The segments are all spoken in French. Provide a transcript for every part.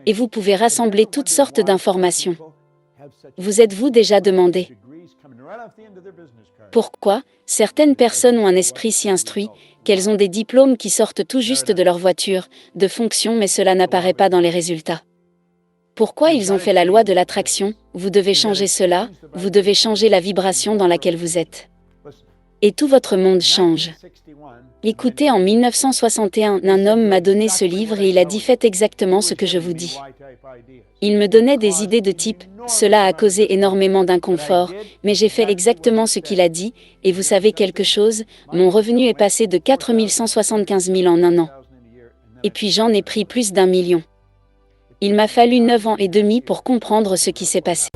Et vous pouvez rassembler toutes sortes d'informations. Vous êtes-vous déjà demandé pourquoi certaines personnes ont un esprit si instruit, qu'elles ont des diplômes qui sortent tout juste de leur voiture, de fonction, mais cela n'apparaît pas dans les résultats? Pourquoi ils ont fait la loi de l'attraction? Vous devez changer cela, vous devez changer la vibration dans laquelle vous êtes. Et tout votre monde change. Écoutez, en 1961, un homme m'a donné ce livre et il a dit: faites exactement ce que je vous dis. Il me donnait des idées de type « cela a causé énormément d'inconfort, mais j'ai fait exactement ce qu'il a dit, et vous savez quelque chose, mon revenu est passé de 4 175 000 en un an. Et puis j'en ai pris plus d'1 million. » Il m'a fallu 9 ans et demi pour comprendre ce qui s'est passé.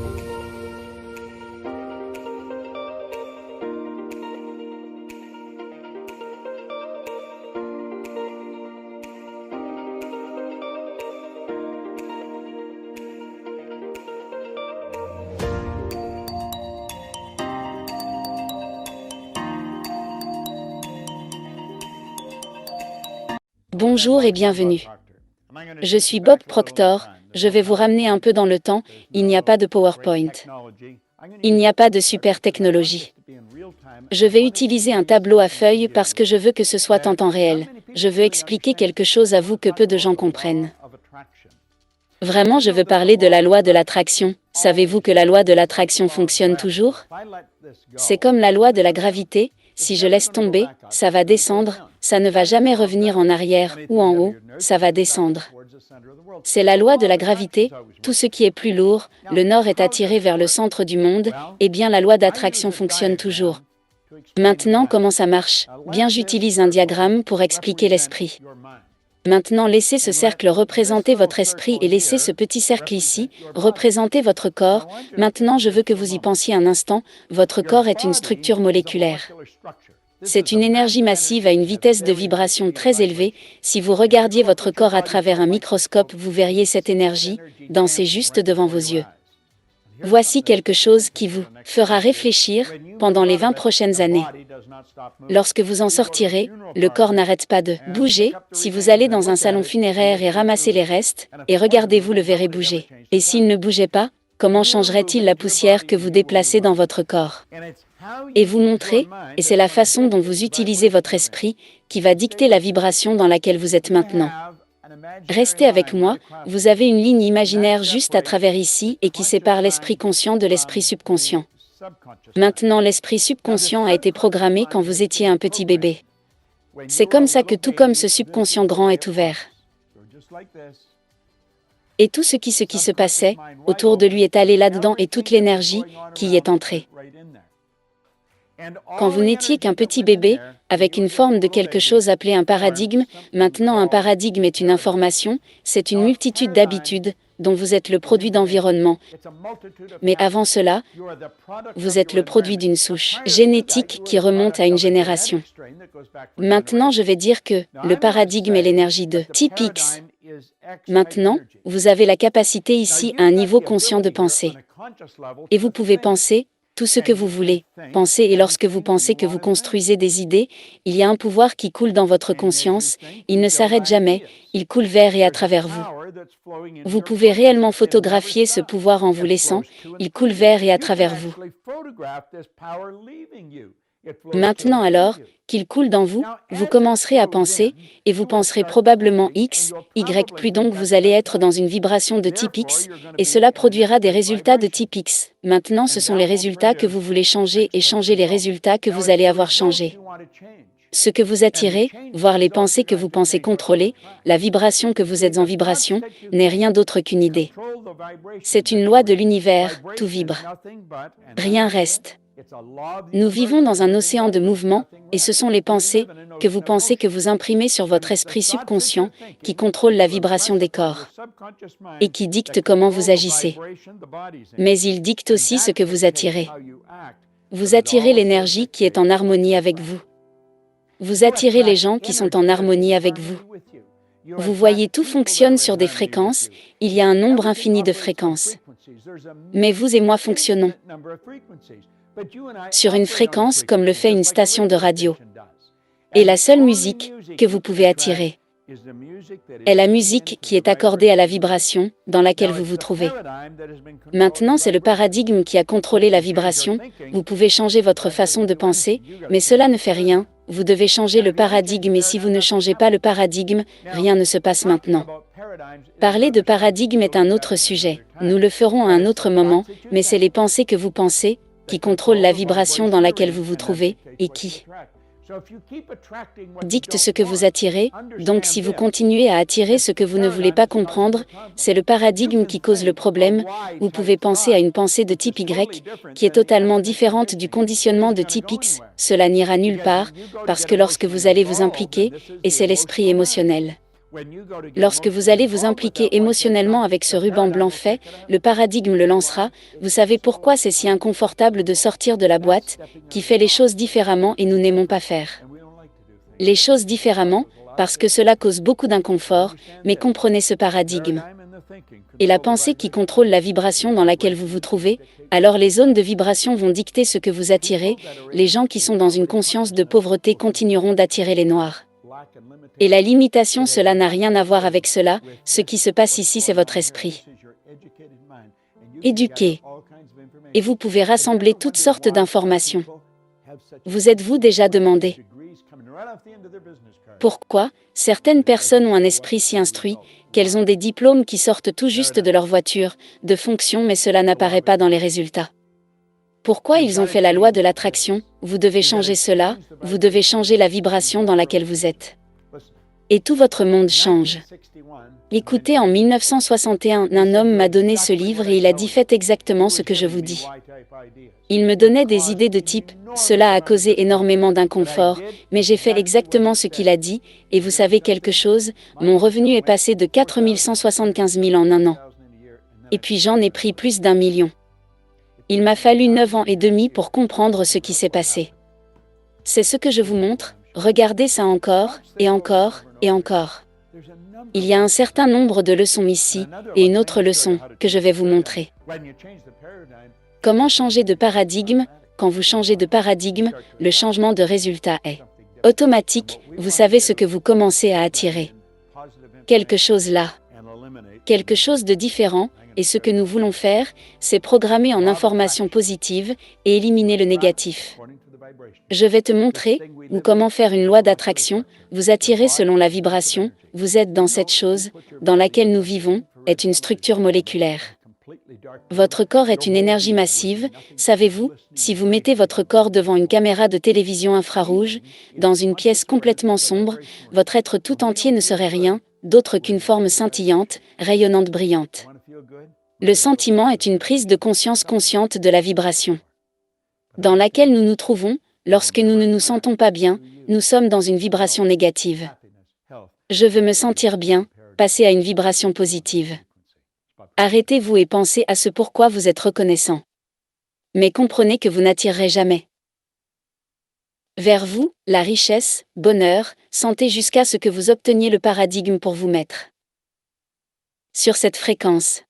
Bonjour et bienvenue. Je suis Bob Proctor, je vais vous ramener un peu dans le temps, il n'y a pas de PowerPoint. Il n'y a pas de super technologie. Je vais utiliser un tableau à feuilles parce que je veux que ce soit en temps réel. Je veux expliquer quelque chose à vous que peu de gens comprennent. Vraiment, je veux parler de la loi de l'attraction. Savez-vous que la loi de l'attraction fonctionne toujours? C'est comme la loi de la gravité, si je laisse tomber, ça va descendre, ça ne va jamais revenir en arrière ou en haut, ça va descendre. C'est la loi de la gravité, tout ce qui est plus lourd, le nord est attiré vers le centre du monde, et bien la loi d'attraction fonctionne toujours. Maintenant, comment ça marche? Bien, j'utilise un diagramme pour expliquer l'esprit. Maintenant, laissez ce cercle représenter votre esprit et laissez ce petit cercle ici représenter votre corps. Maintenant, je veux que vous y pensiez un instant, votre corps est une structure moléculaire. C'est une énergie massive à une vitesse de vibration très élevée. Si vous regardiez votre corps à travers un microscope, vous verriez cette énergie danser juste devant vos yeux. Voici quelque chose qui vous fera réfléchir pendant les 20 prochaines années. Lorsque vous en sortirez, le corps n'arrête pas de bouger. Si vous allez dans un salon funéraire et ramassez les restes, et regardez, vous le verrez bouger. Et s'il ne bougeait pas, comment changerait-il la poussière que vous déplacez dans votre corps? Et vous montrez, et c'est la façon dont vous utilisez votre esprit qui va dicter la vibration dans laquelle vous êtes maintenant. Restez avec moi, vous avez une ligne imaginaire juste à travers ici et qui sépare l'esprit conscient de l'esprit subconscient. Maintenant, l'esprit subconscient a été programmé quand vous étiez un petit bébé. C'est comme ça que tout comme ce subconscient grand est ouvert. Et tout ce qui se passait autour de lui est allé là-dedans et toute l'énergie qui y est entrée. Quand vous n'étiez qu'un petit bébé, avec une forme de quelque chose appelé un paradigme, maintenant un paradigme est une information, c'est une multitude d'habitudes, dont vous êtes le produit d'environnement. Mais avant cela, vous êtes le produit d'une souche génétique qui remonte à une génération. Maintenant, je vais dire que le paradigme est l'énergie de type X. Maintenant, vous avez la capacité ici à un niveau conscient de penser. Et vous pouvez penser tout ce que vous voulez penser, et lorsque vous pensez que vous construisez des idées, il y a un pouvoir qui coule dans votre conscience, il ne s'arrête jamais, il coule vers et à travers vous. Vous pouvez réellement photographier ce pouvoir en vous laissant, il coule vers et à travers vous. Maintenant alors, qu'il coule dans vous, vous commencerez à penser, et vous penserez probablement X, Y+, donc vous allez être dans une vibration de type X, et cela produira des résultats de type X. Maintenant, ce sont les résultats que vous voulez changer et changer les résultats que vous allez avoir changés. Ce que vous attirez, voire les pensées que vous pensez contrôler, la vibration que vous êtes en vibration, n'est rien d'autre qu'une idée. C'est une loi de l'univers, tout vibre. Rien reste. Nous vivons dans un océan de mouvements, et ce sont les pensées que vous imprimez sur votre esprit subconscient, qui contrôlent la vibration des corps, et qui dictent comment vous agissez. Mais ils dictent aussi ce que vous attirez. Vous attirez l'énergie qui est en harmonie avec vous. Vous attirez les gens qui sont en harmonie avec vous. Vous voyez, tout fonctionne sur des fréquences, il y a un nombre infini de fréquences. Mais vous et moi fonctionnons sur une fréquence comme le fait une station de radio. Et la seule musique que vous pouvez attirer, est la musique qui est accordée à la vibration dans laquelle vous vous trouvez. Maintenant, c'est le paradigme qui a contrôlé la vibration. Vous pouvez changer votre façon de penser, mais cela ne fait rien. Vous devez changer le paradigme et si vous ne changez pas le paradigme, rien ne se passe maintenant. Parler de paradigme est un autre sujet. Nous le ferons à un autre moment, mais c'est les pensées que vous pensez qui contrôlent la vibration dans laquelle vous vous trouvez et qui dicte ce que vous attirez. Donc si vous continuez à attirer ce que vous ne voulez pas comprendre, c'est le paradigme qui cause le problème. Vous pouvez penser à une pensée de type Y, qui est totalement différente du conditionnement de type X. Cela n'ira nulle part, parce que lorsque vous allez vous impliquer, et c'est l'esprit émotionnel. Lorsque vous allez vous impliquer émotionnellement avec ce ruban blanc fait, le paradigme le lancera. Vous savez pourquoi c'est si inconfortable de sortir de la boîte, qui fait les choses différemment et nous n'aimons pas faire les choses différemment, parce que cela cause beaucoup d'inconfort, mais comprenez ce paradigme. Et la pensée qui contrôle la vibration dans laquelle vous vous trouvez, alors les zones de vibration vont dicter ce que vous attirez. Les gens qui sont dans une conscience de pauvreté continueront d'attirer les noirs. Et la limitation, cela n'a rien à voir avec cela. Ce qui se passe ici, c'est votre esprit éduqué. Et vous pouvez rassembler toutes sortes d'informations. Vous êtes-vous déjà demandé pourquoi certaines personnes ont un esprit si instruit, qu'elles ont des diplômes qui sortent tout juste de leur voiture, de fonction, mais cela n'apparaît pas dans les résultats? Pourquoi ils ont fait la loi de l'attraction? Vous devez changer cela, vous devez changer la vibration dans laquelle vous êtes. Et tout votre monde change. Écoutez, en 1961, un homme m'a donné ce livre et il a dit « Faites exactement ce que je vous dis ». Il me donnait des idées de type « Cela a causé énormément d'inconfort, mais j'ai fait exactement ce qu'il a dit, et vous savez quelque chose, mon revenu est passé de 4 175 000 en un an. Et puis j'en ai pris plus d'1 million. Il m'a fallu 9 ans et demi pour comprendre ce qui s'est passé. C'est ce que je vous montre, regardez ça encore, et encore, et encore. Il y a un certain nombre de leçons ici, et une autre leçon, que je vais vous montrer. Comment changer de paradigme? Quand vous changez de paradigme, le changement de résultat est automatique, vous savez ce que vous commencez à attirer. Quelque chose là. Quelque chose de différent, et ce que nous voulons faire, c'est programmer en information positive et éliminer le négatif. Je vais te montrer, ou comment faire une loi d'attraction. Vous attirez selon la vibration, vous êtes dans cette chose, dans laquelle nous vivons, est une structure moléculaire. Votre corps est une énergie massive, savez-vous, si vous mettez votre corps devant une caméra de télévision infrarouge, dans une pièce complètement sombre, votre être tout entier ne serait rien d'autre qu'une forme scintillante, rayonnante, brillante. Le sentiment est une prise de conscience consciente de la vibration dans laquelle nous nous trouvons. Lorsque nous ne nous sentons pas bien, nous sommes dans une vibration négative. Je veux me sentir bien, passez à une vibration positive. Arrêtez-vous et pensez à ce pourquoi vous êtes reconnaissant. Mais comprenez que vous n'attirerez jamais vers vous la richesse, bonheur, santé jusqu'à ce que vous obteniez le paradigme pour vous mettre sur cette fréquence.